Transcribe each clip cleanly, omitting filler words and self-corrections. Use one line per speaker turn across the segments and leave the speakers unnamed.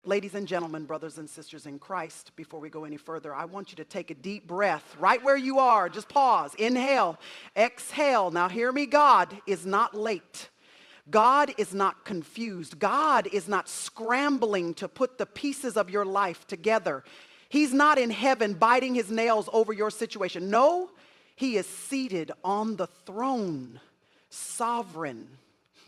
Ladies and gentlemen, brothers and sisters in Christ, before we go any further, I want you to take a deep breath right where you are. Just pause, inhale, exhale. Now hear me, God is not late. God is not confused. God is not scrambling to put the pieces of your life together. He's not in heaven biting his nails over your situation. No, he is seated on the throne, sovereign,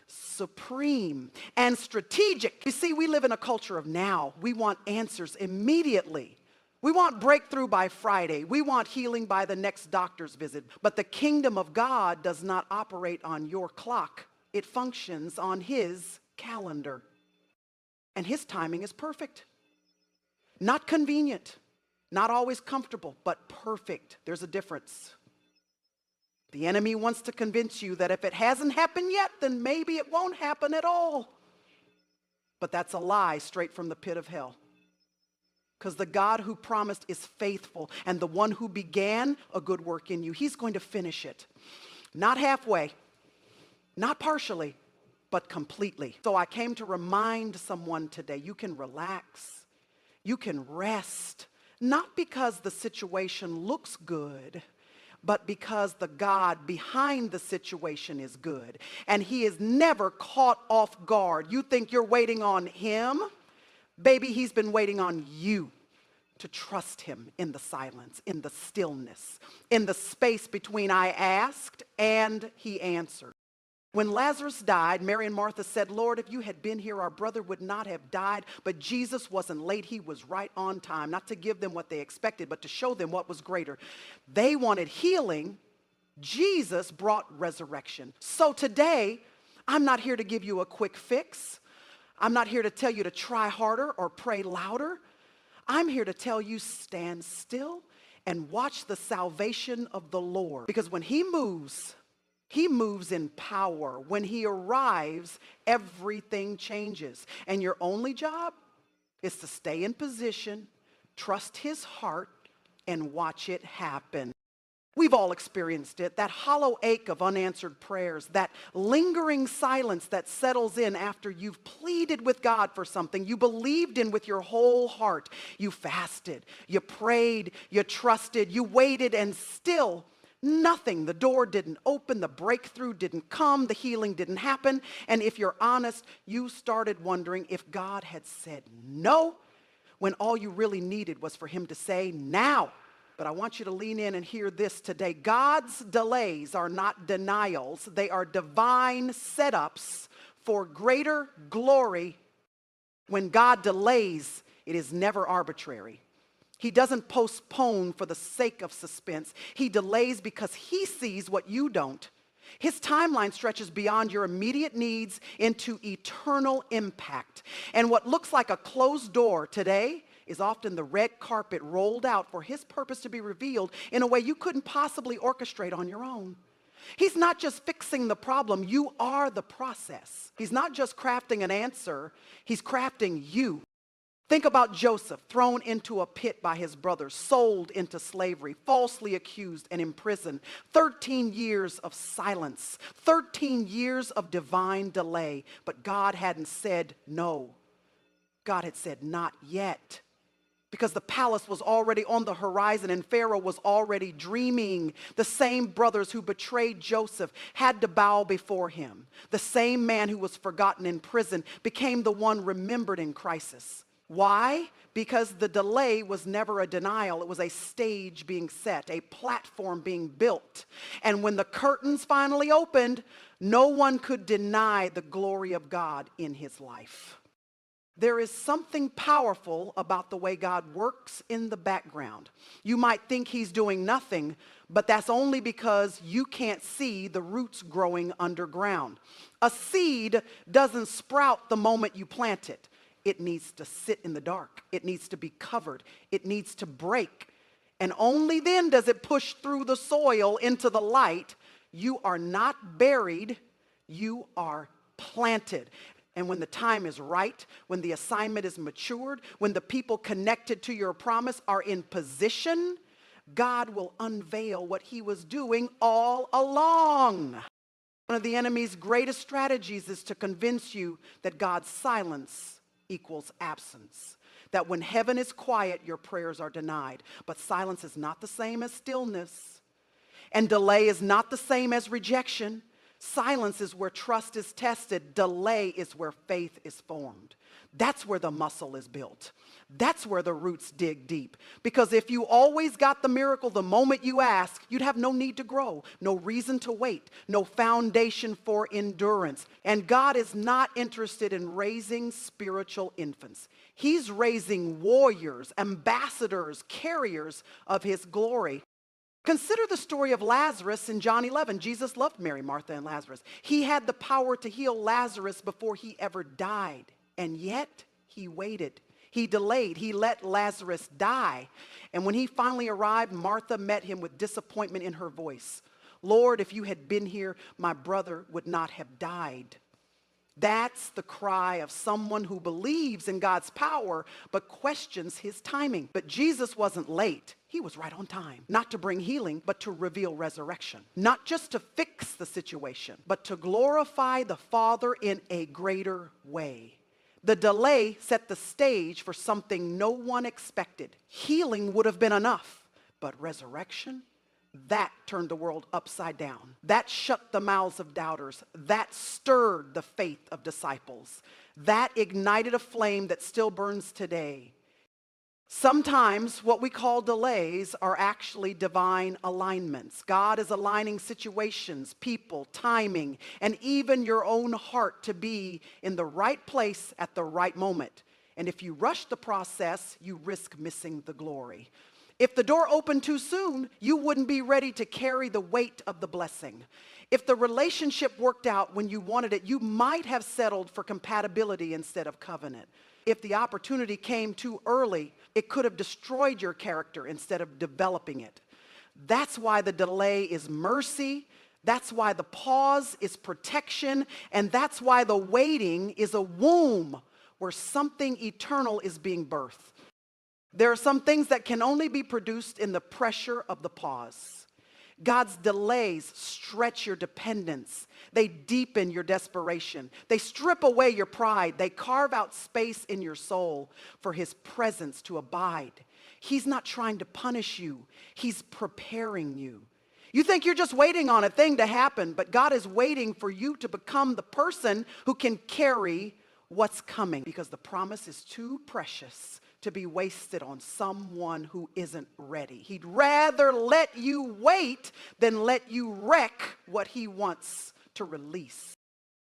supreme, and strategic. You see, we live in a culture of now. We want answers immediately. We want breakthrough by Friday. We want healing by the next doctor's visit. But the kingdom of God does not operate on your clock. It functions on his calendar. And his timing is perfect. Not convenient, not always comfortable, but perfect. There's a difference. The enemy wants to convince you that if it hasn't happened yet, then maybe it won't happen at all. But that's a lie straight from the pit of hell. Because the God who promised is faithful, and the one who began a good work in you, he's going to finish it. Not halfway, not partially, but completely. So I came to remind someone today, you can relax, you can rest, not because the situation looks good, but because the God behind the situation is good. And he is never caught off guard. You think you're waiting on him? Baby, he's been waiting on you to trust him in the silence, in the stillness, in the space between I asked and he answered. When Lazarus died, Mary and Martha said, Lord, if you had been here, our brother would not have died. But Jesus wasn't late. He was right on time, not to give them what they expected, but to show them what was greater. They wanted healing. Jesus brought resurrection. So today, I'm not here to give you a quick fix. I'm not here to tell you to try harder or pray louder. I'm here to tell you, stand still and watch the salvation of the Lord. Because when he moves in power. When he arrives, everything changes. And your only job is to stay in position, trust his heart, and watch it happen. We've all experienced it, that hollow ache of unanswered prayers, that lingering silence that settles in after you've pleaded with God for something you believed in with your whole heart. You fasted, you prayed, you trusted, you waited, and still nothing. The door didn't open, the breakthrough didn't come, the healing didn't happen. And if you're honest, you started wondering if God had said no, when all you really needed was for him to say now. But I want you to lean in and hear this today. God's delays are not denials. They are divine setups for greater glory. When God delays, it is never arbitrary. He doesn't postpone for the sake of suspense. He delays because he sees what you don't. His timeline stretches beyond your immediate needs into eternal impact. And what looks like a closed door today is often the red carpet rolled out for his purpose to be revealed in a way you couldn't possibly orchestrate on your own. He's not just fixing the problem, you are the process. He's not just crafting an answer, he's crafting you. Think about Joseph, thrown into a pit by his brothers, sold into slavery, falsely accused and imprisoned. 13 years of silence, 13 years of divine delay, but God hadn't said no. God had said not yet. Because the palace was already on the horizon and Pharaoh was already dreaming. The same brothers who betrayed Joseph had to bow before him. The same man who was forgotten in prison became the one remembered in crisis. Why? Because the delay was never a denial. It was a stage being set, a platform being built. And when the curtains finally opened, no one could deny the glory of God in his life. There is something powerful about the way God works in the background. You might think he's doing nothing, but that's only because you can't see the roots growing underground. A seed doesn't sprout the moment you plant it. It needs to sit in the dark. It needs to be covered. It needs to break. And only then does it push through the soil into the light. You are not buried. You are planted. And when the time is right, when the assignment is matured, when the people connected to your promise are in position, God will unveil what he was doing all along. One of the enemy's greatest strategies is to convince you that God's silence equals absence. That when heaven is quiet, your prayers are denied. But silence is not the same as stillness. And delay is not the same as rejection. Silence is where trust is tested. Delay is where faith is formed. That's where the muscle is built. That's where the roots dig deep. Because if you always got the miracle the moment you ask, you'd have no need to grow, no reason to wait, no foundation for endurance. And God is not interested in raising spiritual infants. He's raising warriors, ambassadors, carriers of his glory. Consider the story of Lazarus in John 11. Jesus loved Mary, Martha, and Lazarus. He had the power to heal Lazarus before he ever died. And yet, he waited. He delayed. He let Lazarus die. And when he finally arrived, Martha met him with disappointment in her voice. Lord, if you had been here, my brother would not have died. That's the cry of someone who believes in God's power, but questions his timing. But Jesus wasn't late. He was right on time. Not to bring healing, but to reveal resurrection. Not just to fix the situation, but to glorify the Father in a greater way. The delay set the stage for something no one expected. Healing would have been enough, but resurrection, that turned the world upside down. That shut the mouths of doubters. That stirred the faith of disciples. That ignited a flame that still burns today. Sometimes what we call delays are actually divine alignments. God is aligning situations, people, timing, and even your own heart to be in the right place at the right moment. And if you rush the process, you risk missing the glory. If the door opened too soon, you wouldn't be ready to carry the weight of the blessing. If the relationship worked out when you wanted it, you might have settled for compatibility instead of covenant. If the opportunity came too early, it could have destroyed your character instead of developing it. That's why the delay is mercy. That's why the pause is protection. And that's why the waiting is a womb where something eternal is being birthed. There are some things that can only be produced in the pressure of the pause. God's delays stretch your dependence. They deepen your desperation. They strip away your pride. They carve out space in your soul for his presence to abide. He's not trying to punish you. He's preparing you. You think you're just waiting on a thing to happen, but God is waiting for you to become the person who can carry what's coming, because the promise is too precious to be wasted on someone who isn't ready. He'd rather let you wait than let you wreck what he wants to release.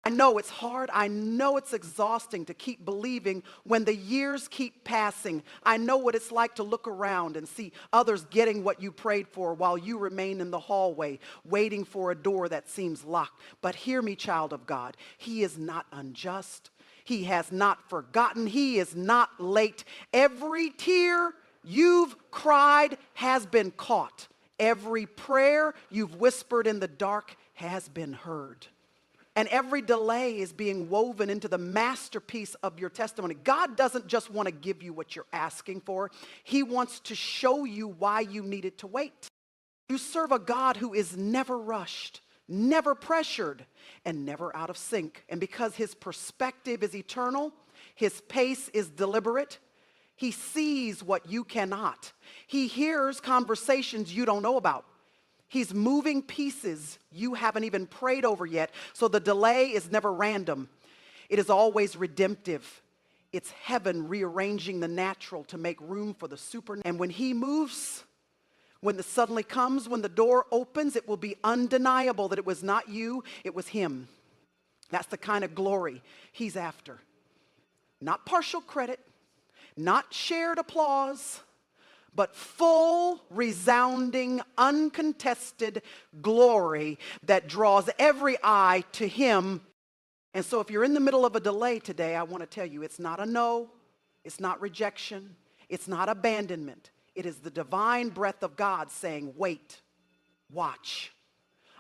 I know it's hard. I know it's exhausting to keep believing when the years keep passing. I know what it's like to look around and see others getting what you prayed for while you remain in the hallway, waiting for a door that seems locked. But hear me, child of God. He is not unjust. He has not forgotten. He is not late. Every tear you've cried has been caught. Every prayer you've whispered in the dark has been heard. And every delay is being woven into the masterpiece of your testimony. God doesn't just want to give you what you're asking for. He wants to show you why you needed to wait. You serve a God who is never rushed, never pressured, and never out of sync. And because his perspective is eternal, his pace is deliberate, he sees what you cannot. He hears conversations you don't know about. He's moving pieces you haven't even prayed over yet. So the delay is never random. It is always redemptive. It's heaven rearranging the natural to make room for the supernatural. And when he moves, when the suddenly comes, when the door opens, it will be undeniable that it was not you, it was him. That's the kind of glory he's after. Not partial credit, not shared applause, but full, resounding, uncontested glory that draws every eye to him. And so if you're in the middle of a delay today, I want to tell you, it's not a no, it's not rejection, it's not abandonment. It is the divine breath of God saying, wait, watch.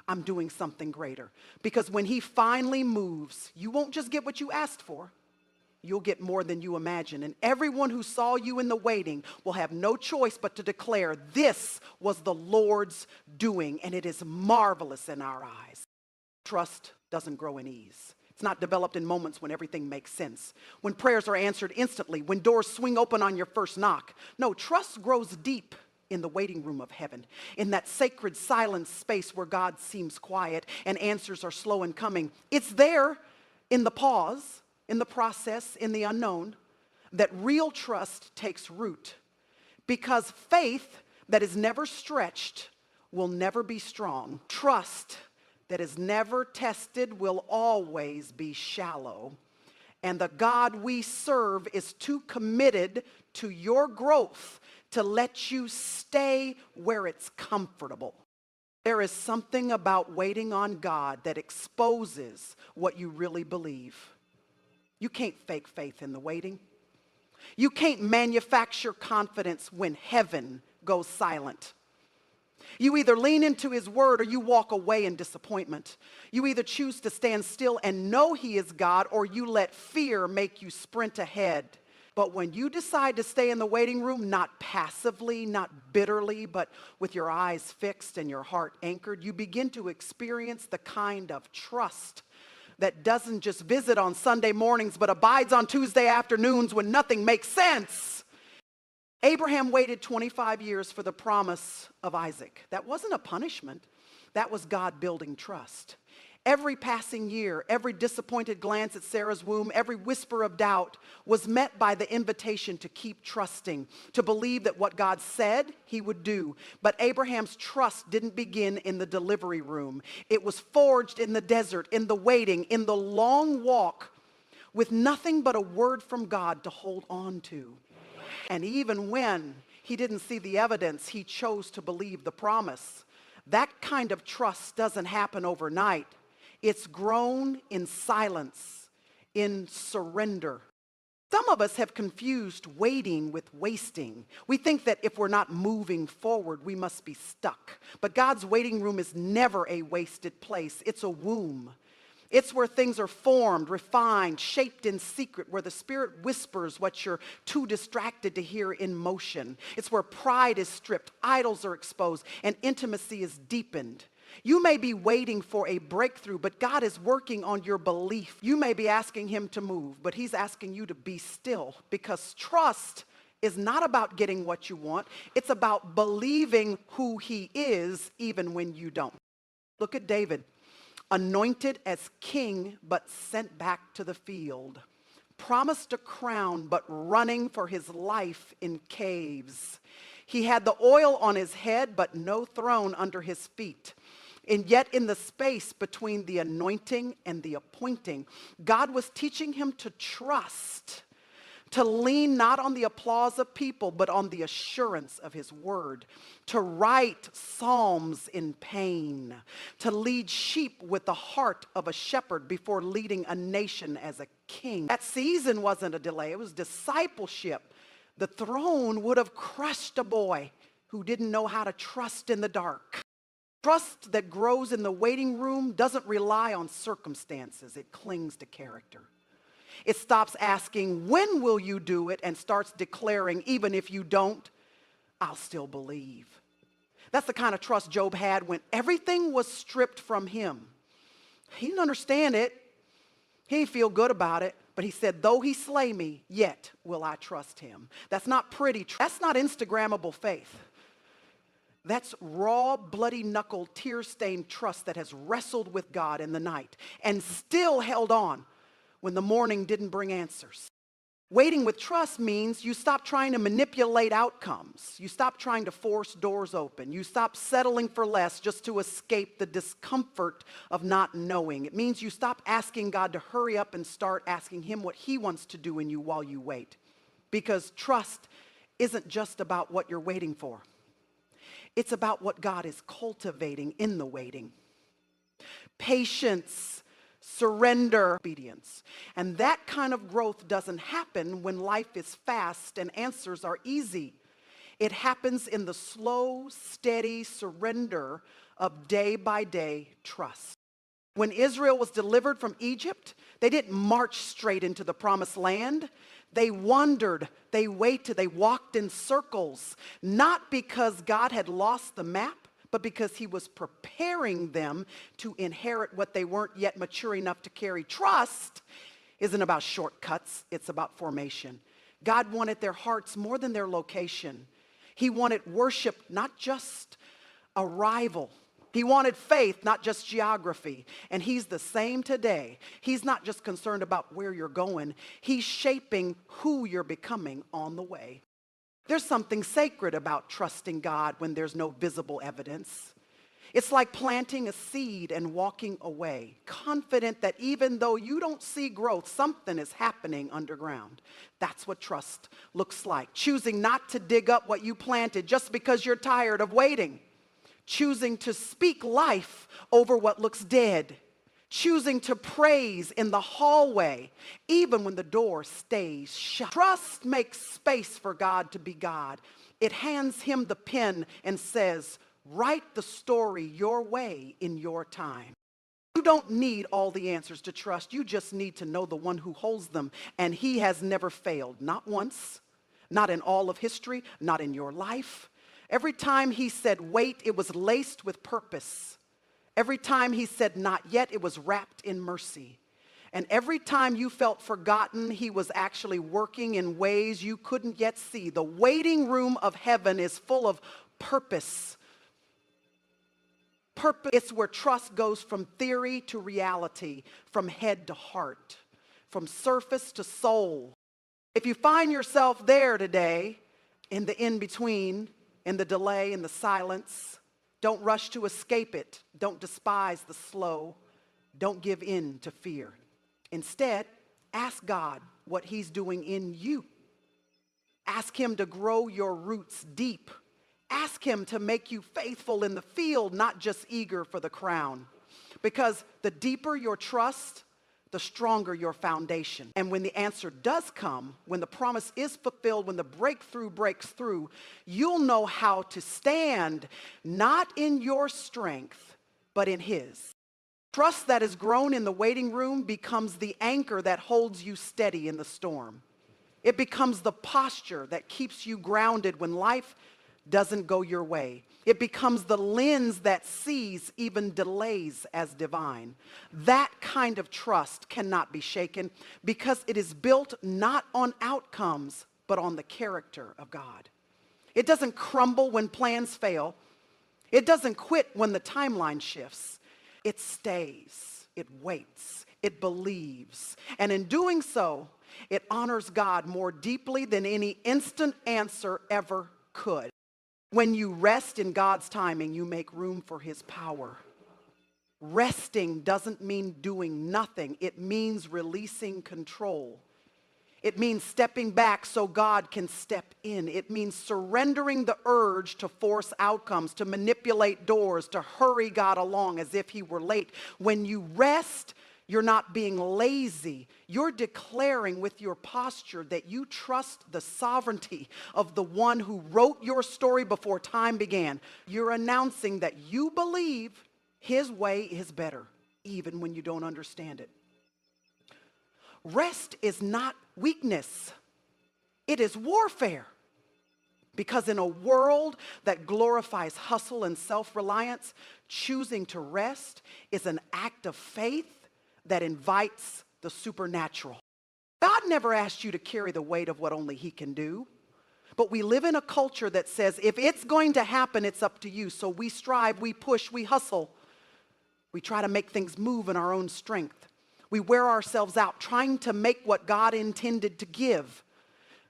I'm doing something greater. Because when he finally moves, you won't just get what you asked for. You'll get more than you imagine. And everyone who saw you in the waiting will have no choice but to declare, this was the Lord's doing, and it is marvelous in our eyes. Trust doesn't grow in ease. It's not developed in moments when everything makes sense, when prayers are answered instantly, when doors swing open on your first knock. No, trust grows deep in the waiting room of heaven, in that sacred silent space where God seems quiet and answers are slow in coming. It's there in the pause, in the process, in the unknown, that real trust takes root. Because faith that is never stretched will never be strong. Trust that is never tested will always be shallow. And the God we serve is too committed to your growth to let you stay where it's comfortable. There is something about waiting on God that exposes what you really believe. You can't fake faith in the waiting. You can't manufacture confidence when heaven goes silent. You either lean into his word or you walk away in disappointment. You either choose to stand still and know he is God, or you let fear make you sprint ahead. But when you decide to stay in the waiting room, not passively, not bitterly, but with your eyes fixed and your heart anchored, you begin to experience the kind of trust that doesn't just visit on Sunday mornings, but abides on Tuesday afternoons when nothing makes sense. Abraham waited 25 years for the promise of Isaac. That wasn't a punishment. That was God building trust. Every passing year, every disappointed glance at Sarah's womb, every whisper of doubt was met by the invitation to keep trusting, to believe that what God said he would do. But Abraham's trust didn't begin in the delivery room. It was forged in the desert, in the waiting, in the long walk, with nothing but a word from God to hold on to. And even when he didn't see the evidence, he chose to believe the promise. That kind of trust doesn't happen overnight. It's grown in silence, in surrender. Some of us have confused waiting with wasting. We think that if we're not moving forward, we must be stuck. But God's waiting room is never a wasted place. It's a womb. It's where things are formed, refined, shaped in secret, where the Spirit whispers what you're too distracted to hear in motion. It's where pride is stripped, idols are exposed, and intimacy is deepened. You may be waiting for a breakthrough, but God is working on your belief. You may be asking him to move, but he's asking you to be still, because trust is not about getting what you want. It's about believing who he is even when you don't. Look at David. Anointed as king, but sent back to the field. Promised a crown, but running for his life in caves. He had the oil on his head, but no throne under his feet. And yet in the space between the anointing and the appointing, God was teaching him to trust, to lean not on the applause of people, but on the assurance of his word, to write psalms in pain, to lead sheep with the heart of a shepherd before leading a nation as a king. That season wasn't a delay, it was discipleship. The throne would have crushed a boy who didn't know how to trust in the dark. Trust that grows in the waiting room doesn't rely on circumstances, it clings to character. It stops asking, when will you do it? And starts declaring, even if you don't, I'll still believe. That's the kind of trust Job had when everything was stripped from him. He didn't understand it. He didn't feel good about it. But he said, though he slay me, yet will I trust him. That's not pretty. That's not Instagrammable faith. That's raw, bloody-knuckled, tear-stained trust that has wrestled with God in the night and still held on when the morning didn't bring answers. Waiting with trust means you stop trying to manipulate outcomes. You stop trying to force doors open. You stop settling for less just to escape the discomfort of not knowing. It means you stop asking God to hurry up and start asking him what he wants to do in you while you wait. Because trust isn't just about what you're waiting for. It's about what God is cultivating in the waiting. Patience, surrender, obedience. And that kind of growth doesn't happen when life is fast and answers are easy. It happens in the slow, steady surrender of day by day trust. When Israel was delivered from Egypt, they didn't march straight into the promised land. They wandered, they waited, they walked in circles, not because God had lost the map, but because he was preparing them to inherit what they weren't yet mature enough to carry. Trust isn't about shortcuts, it's about formation. God wanted their hearts more than their location. He wanted worship, not just arrival. He wanted faith, not just geography. And he's the same today. He's not just concerned about where you're going. He's shaping who you're becoming on the way. There's something sacred about trusting God when there's no visible evidence. It's like planting a seed and walking away, confident that even though you don't see growth, something is happening underground. That's what trust looks like. Choosing not to dig up what you planted just because you're tired of waiting. Choosing to speak life over what looks dead. Choosing to praise in the hallway, even when the door stays shut. Trust makes space for God to be God. It hands him the pen and says, write the story your way in your time. You don't need all the answers to trust. You just need to know the one who holds them. And he has never failed, not once, not in all of history, not in your life. Every time he said wait, it was laced with purpose. Every time he said not yet, it was wrapped in mercy. And every time you felt forgotten, he was actually working in ways you couldn't yet see. The waiting room of heaven is full of purpose. Purpose, it's where trust goes from theory to reality, from head to heart, from surface to soul. If you find yourself there today, in the in-between, in the delay, in the silence, don't rush to escape it. Don't despise the slow. Don't give in to fear. Instead, ask God what he's doing in you. Ask him to grow your roots deep. Ask him to make you faithful in the field, not just eager for the crown. Because the deeper your trust, the stronger your foundation. And when the answer does come, when the promise is fulfilled, when the breakthrough breaks through, you'll know how to stand, not in your strength, but in his. Trust that is grown in the waiting room becomes the anchor that holds you steady in the storm. It becomes the posture that keeps you grounded when life doesn't go your way. It becomes the lens that sees even delays as divine. That kind of trust cannot be shaken because it is built not on outcomes, but on the character of God. It doesn't crumble when plans fail. It doesn't quit when the timeline shifts. It stays, it waits, it believes. And in doing so, it honors God more deeply than any instant answer ever could. When you rest in God's timing, you make room for his power. Resting doesn't mean doing nothing. It means releasing control. It means stepping back so God can step in. It means surrendering the urge to force outcomes, to manipulate doors, to hurry God along as if he were late. When you rest, you're not being lazy. You're declaring with your posture that you trust the sovereignty of the one who wrote your story before time began. You're announcing that you believe his way is better, even when you don't understand it. Rest is not weakness. It is warfare. Because in a world that glorifies hustle and self-reliance, choosing to rest is an act of faith that invites the supernatural. God never asked you to carry the weight of what only he can do. But we live in a culture that says, if it's going to happen, it's up to you. So we strive, we push, we hustle. We try to make things move in our own strength. We wear ourselves out trying to make what God intended to give.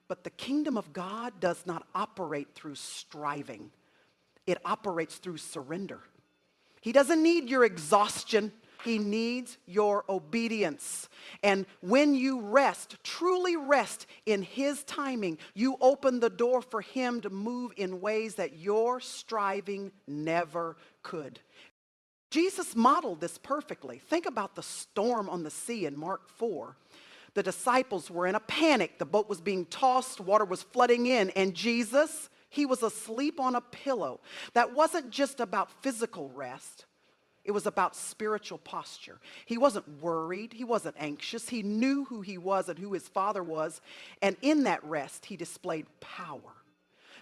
But the kingdom of God does not operate through striving. It operates through surrender. He doesn't need your exhaustion. He needs your obedience. And when you rest, truly rest in his timing, you open the door for him to move in ways that your striving never could. Jesus modeled this perfectly. Think about the storm on the sea in Mark 4. The disciples were in a panic. The boat was being tossed. Water was flooding in. And Jesus, he was asleep on a pillow. That wasn't just about physical rest. It was about spiritual posture. He wasn't worried. He wasn't anxious. He knew who he was and who his Father was. And in that rest, he displayed power.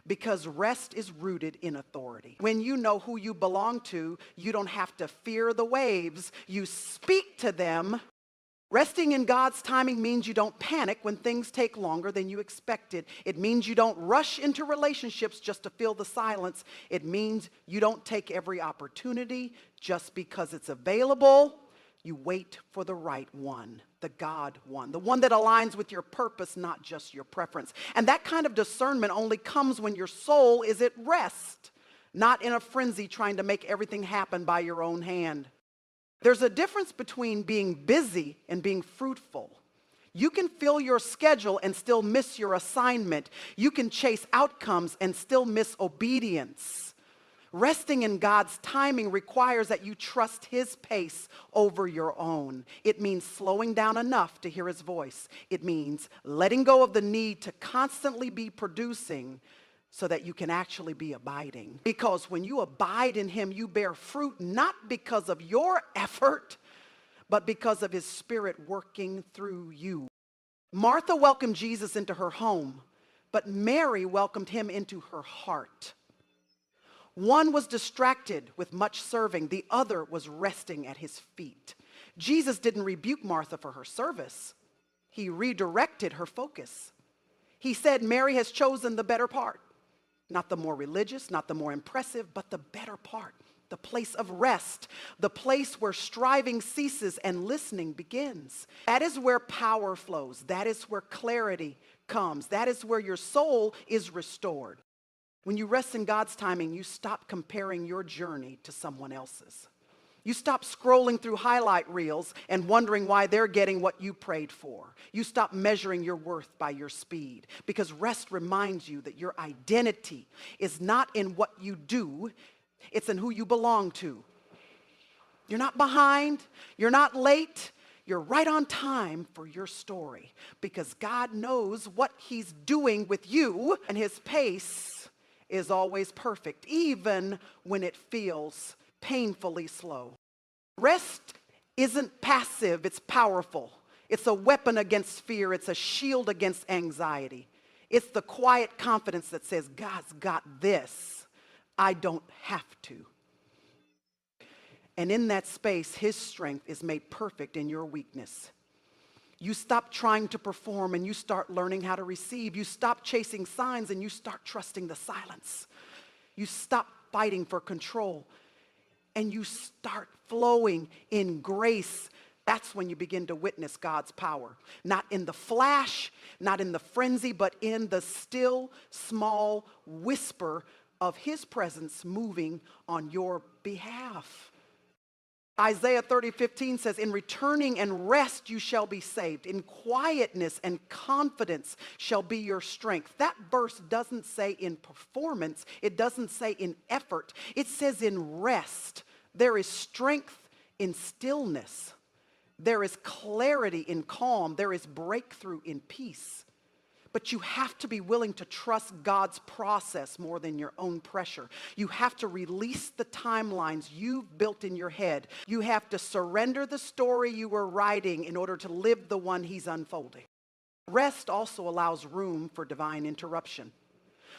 Because rest is rooted in authority. When you know who you belong to, you don't have to fear the waves. You speak to them. Resting in God's timing means you don't panic when things take longer than you expected. It means you don't rush into relationships just to fill the silence. It means you don't take every opportunity just because it's available. You wait for the right one, the God one, the one that aligns with your purpose, not just your preference. And that kind of discernment only comes when your soul is at rest, not in a frenzy trying to make everything happen by your own hand. There's a difference between being busy and being fruitful. You can fill your schedule and still miss your assignment. You can chase outcomes and still miss obedience. Resting in God's timing requires that you trust His pace over your own. It means slowing down enough to hear His voice. It means letting go of the need to constantly be producing so that you can actually be abiding. Because when you abide in Him, you bear fruit not because of your effort, but because of His Spirit working through you. Martha welcomed Jesus into her home, but Mary welcomed Him into her heart. One was distracted with much serving. The other was resting at His feet. Jesus didn't rebuke Martha for her service. He redirected her focus. He said, Mary has chosen the better part. Not the more religious, not the more impressive, but the better part. The place of rest. The place where striving ceases and listening begins. That is where power flows. That is where clarity comes. That is where your soul is restored. When you rest in God's timing, you stop comparing your journey to someone else's. You stop scrolling through highlight reels and wondering why they're getting what you prayed for. You stop measuring your worth by your speed, because rest reminds you that your identity is not in what you do, it's in who you belong to. You're not behind, you're not late, you're right on time for your story, because God knows what He's doing with you, and His pace is always perfect, even when it feels painfully slow. Rest isn't passive, it's powerful. It's a weapon against fear. It's a shield against anxiety. It's the quiet confidence that says, God's got this. I don't have to. And in that space, His strength is made perfect in your weakness. You stop trying to perform and you start learning how to receive. You stop chasing signs and you start trusting the silence. You stop fighting for control and you start flowing in grace. That's when you begin to witness God's power. Not in the flash, not in the frenzy, but in the still, small whisper of His presence moving on your behalf. Isaiah 30:15 says, in returning and rest you shall be saved. In quietness and confidence shall be your strength. That verse doesn't say in performance. It doesn't say in effort. It says in rest. There is strength in stillness. There is clarity in calm. There is breakthrough in peace. But you have to be willing to trust God's process more than your own pressure. You have to release the timelines you've built in your head. You have to surrender the story you were writing in order to live the one He's unfolding. Rest also allows room for divine interruption.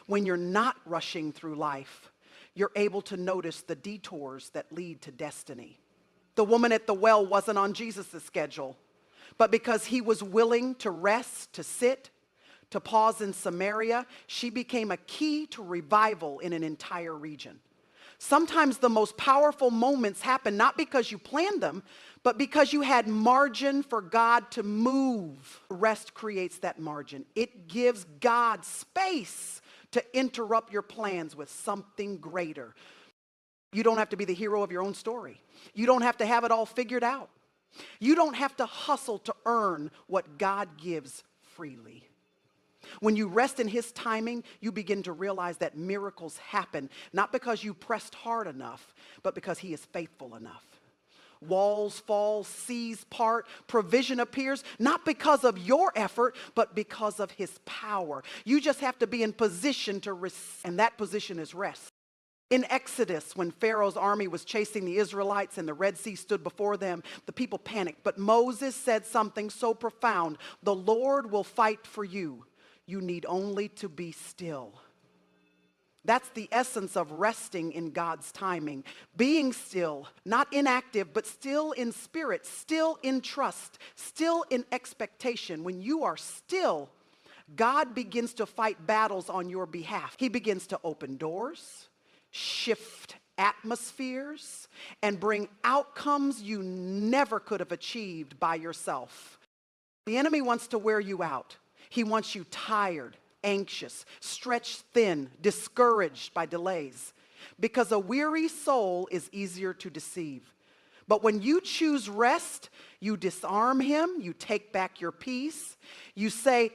When you're not rushing through life, you're able to notice the detours that lead to destiny. The woman at the well wasn't on Jesus' schedule, but because He was willing to rest, to sit, to pause in Samaria, she became a key to revival in an entire region. Sometimes the most powerful moments happen not because you planned them, but because you had margin for God to move. Rest creates that margin. It gives God space to interrupt your plans with something greater. You don't have to be the hero of your own story. You don't have to have it all figured out. You don't have to hustle to earn what God gives freely. When you rest in His timing, you begin to realize that miracles happen, not because you pressed hard enough, but because He is faithful enough. Walls fall, seas part, provision appears, not because of your effort, but because of His power. You just have to be in position to receive, and that position is rest. In Exodus, when Pharaoh's army was chasing the Israelites and the Red Sea stood before them, the people panicked. But Moses said something so profound: the Lord will fight for you. You need only to be still. That's the essence of resting in God's timing. Being still, not inactive, but still in spirit, still in trust, still in expectation. When you are still, God begins to fight battles on your behalf. He begins to open doors, shift atmospheres, and bring outcomes you never could have achieved by yourself. The enemy wants to wear you out. He wants you tired, anxious, stretched thin, discouraged by delays. Because a weary soul is easier to deceive. But when you choose rest, you disarm him, you take back your peace. You say,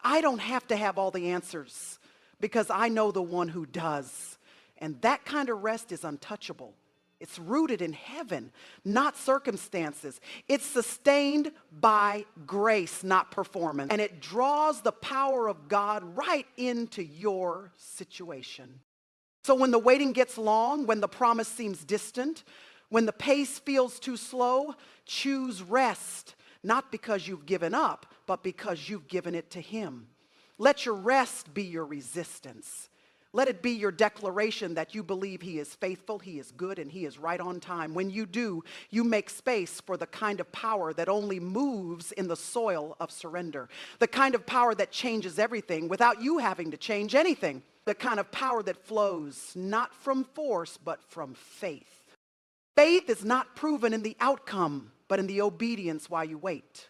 I don't have to have all the answers because I know the one who does. And that kind of rest is untouchable. It's rooted in heaven, not circumstances. It's sustained by grace, not performance. And it draws the power of God right into your situation. So when the waiting gets long, when the promise seems distant, when the pace feels too slow, choose rest, not because you've given up, but because you've given it to him. Let your rest be your resistance. Let it be your declaration that you believe he is faithful, he is good, and he is right on time. When you do, you make space for the kind of power that only moves in the soil of surrender. The kind of power that changes everything without you having to change anything. The kind of power that flows not from force, but from faith. Faith is not proven in the outcome, but in the obedience while you wait.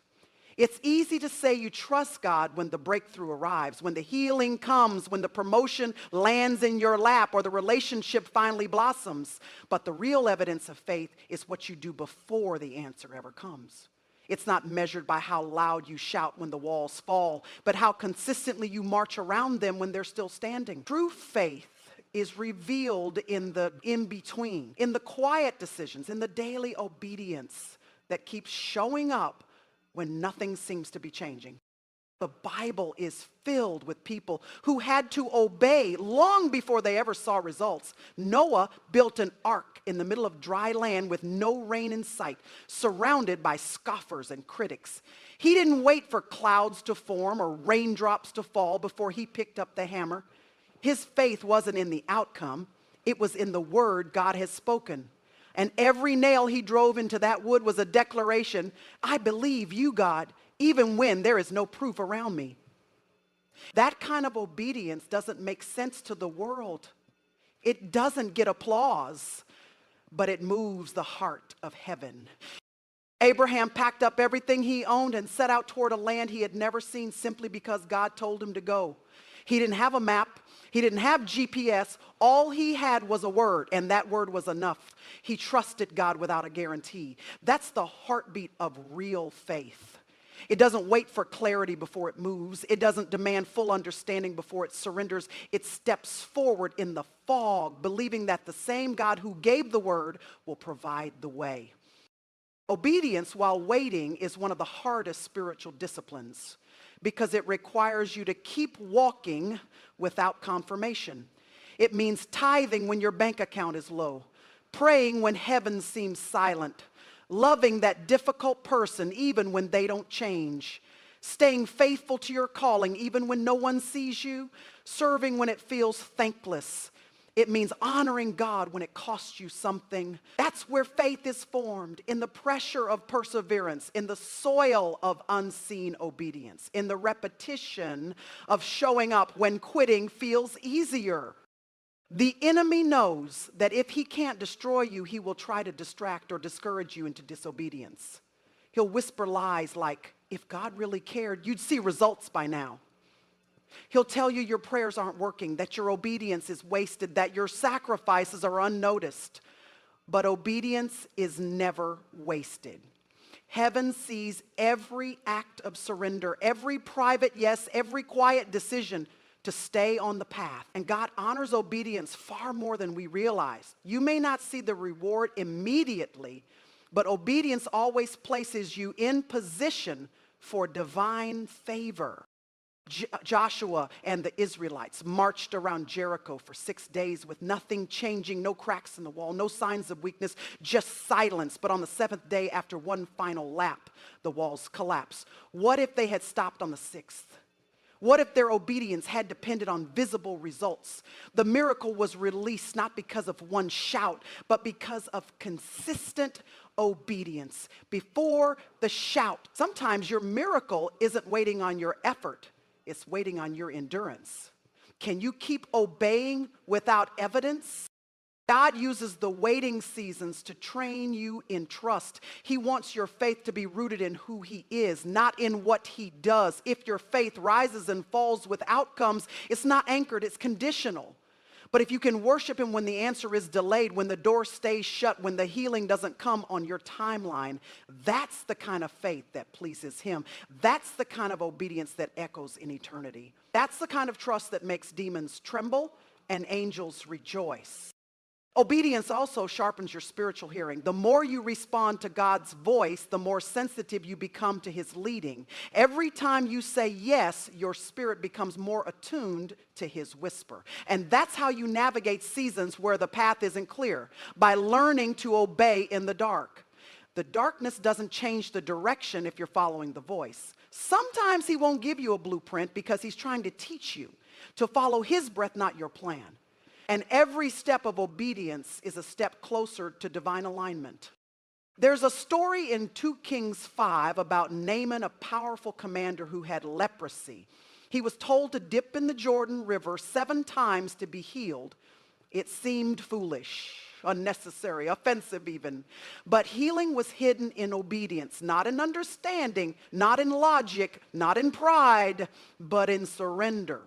It's easy to say you trust God when the breakthrough arrives, when the healing comes, when the promotion lands in your lap, or the relationship finally blossoms. But the real evidence of faith is what you do before the answer ever comes. It's not measured by how loud you shout when the walls fall, but how consistently you march around them when they're still standing. True faith is revealed in the in-between, in the quiet decisions, in the daily obedience that keeps showing up when nothing seems to be changing. The Bible is filled with people who had to obey long before they ever saw results. Noah built an ark in the middle of dry land with no rain in sight, surrounded by scoffers and critics. He didn't wait for clouds to form or raindrops to fall before he picked up the hammer. His faith wasn't in the outcome. It was in the word God has spoken. And every nail he drove into that wood was a declaration, I believe you, God, even when there is no proof around me. That kind of obedience doesn't make sense to the world. It doesn't get applause, but it moves the heart of heaven. Abraham packed up everything he owned and set out toward a land he had never seen simply because God told him to go. He didn't have a map. He didn't have GPS. All he had was a word, and that word was enough. He trusted God without a guarantee. That's the heartbeat of real faith. It doesn't wait for clarity before it moves. It doesn't demand full understanding before it surrenders. It steps forward in the fog, believing that the same God who gave the word will provide the way. Obedience while waiting is one of the hardest spiritual disciplines, because it requires you to keep walking without confirmation. It means tithing when your bank account is low, praying when heaven seems silent, loving that difficult person even when they don't change, staying faithful to your calling even when no one sees you, serving when it feels thankless. It means honoring God when it costs you something. That's where faith is formed, in the pressure of perseverance, in the soil of unseen obedience, in the repetition of showing up when quitting feels easier. The enemy knows that if he can't destroy you, he will try to distract or discourage you into disobedience. He'll whisper lies like, if God really cared, you'd see results by now. He'll tell you your prayers aren't working, that your obedience is wasted, that your sacrifices are unnoticed. But obedience is never wasted. Heaven sees every act of surrender, every private yes, every quiet decision to stay on the path. And God honors obedience far more than we realize. You may not see the reward immediately, but obedience always places you in position for divine favor. Joshua and the Israelites marched around Jericho for 6 days with nothing changing, no cracks in the wall, no signs of weakness, just silence. But on the seventh day, after one final lap, the walls collapsed. What if they had stopped on the sixth? What if their obedience had depended on visible results? The miracle was released not because of one shout, but because of consistent obedience. Before the shout, sometimes your miracle isn't waiting on your effort, it's waiting on your endurance. Can you keep obeying without evidence? God uses the waiting seasons to train you in trust. He wants your faith to be rooted in who he is, not in what he does. If your faith rises and falls with outcomes, it's not anchored, it's conditional. But if you can worship him when the answer is delayed, when the door stays shut, when the healing doesn't come on your timeline, that's the kind of faith that pleases him. That's the kind of obedience that echoes in eternity. That's the kind of trust that makes demons tremble and angels rejoice. Obedience also sharpens your spiritual hearing. The more you respond to God's voice, the more sensitive you become to his leading. Every time you say yes, your spirit becomes more attuned to his whisper. And that's how you navigate seasons where the path isn't clear, by learning to obey in the dark. The darkness doesn't change the direction if you're following the voice. Sometimes he won't give you a blueprint because he's trying to teach you to follow his breath, not your plan. And every step of obedience is a step closer to divine alignment. There's a story in 2 Kings 5 about Naaman, a powerful commander who had leprosy. He was told to dip in the Jordan River 7 times to be healed. It seemed foolish, unnecessary, offensive even. But healing was hidden in obedience, not in understanding, not in logic, not in pride, but in surrender.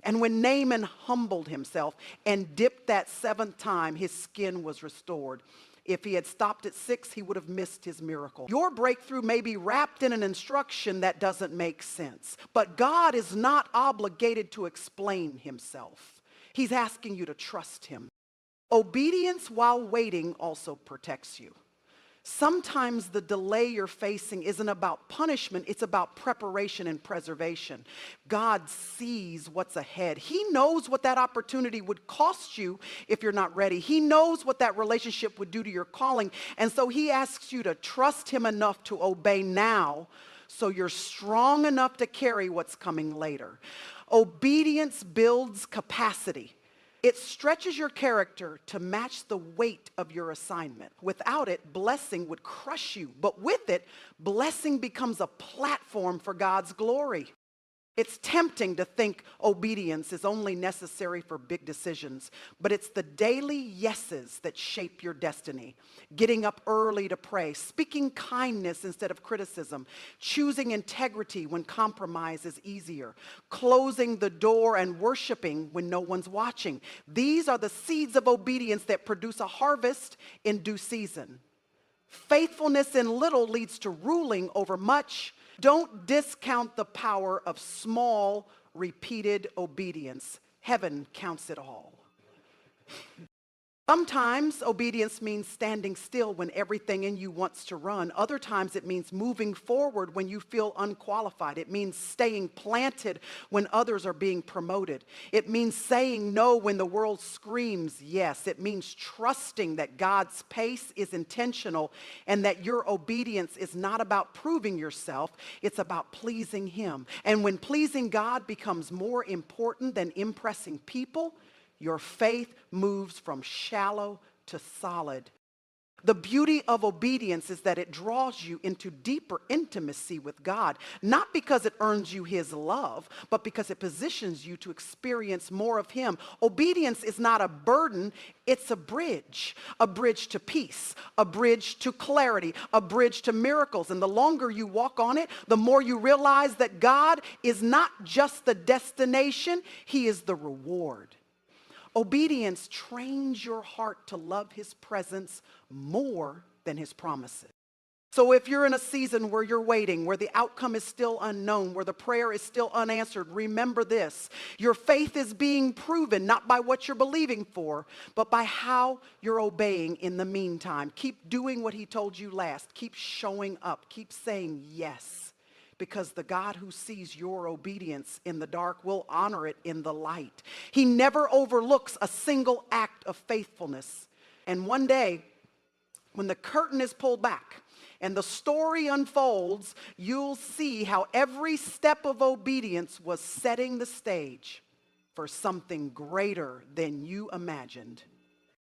And when Naaman humbled himself and dipped that 7th time, his skin was restored. If he had stopped at 6, he would have missed his miracle. Your breakthrough may be wrapped in an instruction that doesn't make sense, but God is not obligated to explain himself. He's asking you to trust him. Obedience while waiting also protects you. Sometimes the delay you're facing isn't about punishment, it's about preparation and preservation. God sees what's ahead. He knows what that opportunity would cost you if you're not ready. He knows what that relationship would do to your calling. And so he asks you to trust him enough to obey now so you're strong enough to carry what's coming later. Obedience builds capacity. It stretches your character to match the weight of your assignment. Without it, blessing would crush you. But with it, blessing becomes a platform for God's glory. It's tempting to think obedience is only necessary for big decisions, but it's the daily yeses that shape your destiny. Getting up early to pray, speaking kindness instead of criticism, choosing integrity when compromise is easier, closing the door and worshiping when no one's watching. These are the seeds of obedience that produce a harvest in due season. Faithfulness in little leads to ruling over much. Don't discount the power of small, repeated obedience. Heaven counts it all. Sometimes obedience means standing still when everything in you wants to run. Other times it means moving forward when you feel unqualified. It means staying planted when others are being promoted. It means saying no when the world screams yes. It means trusting that God's pace is intentional and that your obedience is not about proving yourself. It's about pleasing him. And when pleasing God becomes more important than impressing people, your faith moves from shallow to solid. The beauty of obedience is that it draws you into deeper intimacy with God, not because it earns you his love, but because it positions you to experience more of him. Obedience is not a burden, it's a bridge to peace, a bridge to clarity, a bridge to miracles. And the longer you walk on it, the more you realize that God is not just the destination, he is the reward. Obedience trains your heart to love his presence more than his promises. So if you're in a season where you're waiting, where the outcome is still unknown, where the prayer is still unanswered, remember this. Your faith is being proven not by what you're believing for, but by how you're obeying in the meantime. Keep doing what he told you last. Keep showing up. Keep saying yes. Because the God who sees your obedience in the dark will honor it in the light. He never overlooks a single act of faithfulness. And one day, when the curtain is pulled back and the story unfolds, you'll see how every step of obedience was setting the stage for something greater than you imagined.